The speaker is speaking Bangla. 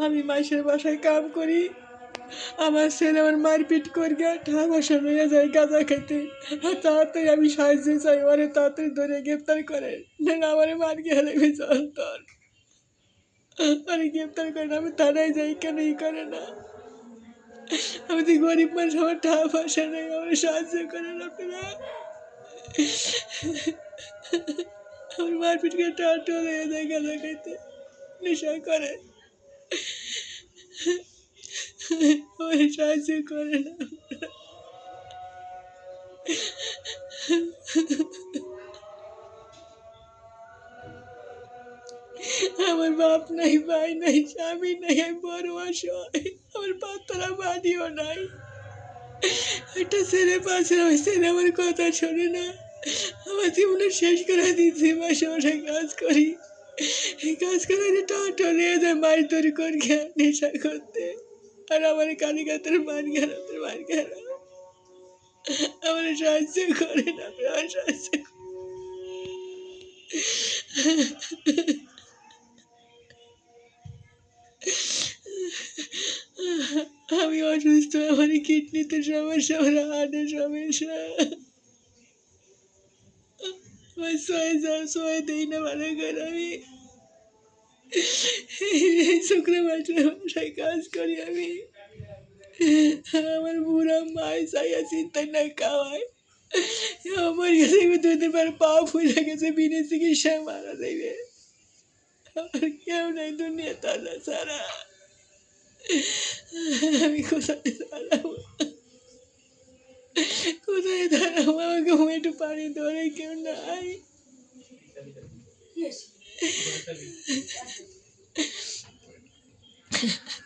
আমি মাসের বাসায় কাম করি, আমার ছেলে আমার মারপিট করিয়া টাকা পয়সা নিয়ে যায় গাঁজা খেতে। আর তাড়াতাড়ি আমি সাহায্য চাই, ওরে তাড়াতাড়ি ধরে গ্রেপ্তার করে, না আমার মার গিয়ে লেগে চল তোর, আরে গ্রেপ্তার করে না। আমি থানায় যাই, কেন ই করে না? আমি তো গরিব মানুষ, আমার টাকা পয়সা নেই, আমার সাহায্য করেন আপনারা। আমার মারপিট করে টাকা টোলে যায় গাঁজা খাইতে, নেশা করে, আমার সাহায্য করে না। আমার বাপ নাই, ভাই নাই, স্বামী নাই, আমি বড় অসহায়, আমার পাতলা বাড়িও নাই। একটা ছেলে পাশে, ওই ছেলে আমার কথা শোনে না। আমার জীবনে শেষ করে দিচ্ছি, মাসে মাসে কাজ করি, এই কাজ করে টাকা নিয়ে যায় মাছ ধরি করি নেশা করতে। আর আমার কালীঘাতের মার গেল, মার গেল, আমার সাহায্য করে না, আমার সাহায্য। আমি অসুস্থ, আমার কিডনিতে সমস্যা, আমার হার্টের সমস্যা, আমার সয়ে দিই না ভালো করে। আমি শুক্রবার বাসায় কাজ করি আমি, আমার বুড়া মায় চাইয়া চিন্তায় না খাওয়ায়, আমার কাছে 2 দিন পর পা ফুলে গেছে, বিনা চিকিৎসায় মারা যাইবে। আমার কেউ নাই দুনিয়া তালা ছাড়া, আমি কোথায় দাঁড়াবো, কোথায় দাঁড়াবো? আমাকে একটু পানি ধরে কেউ নাই।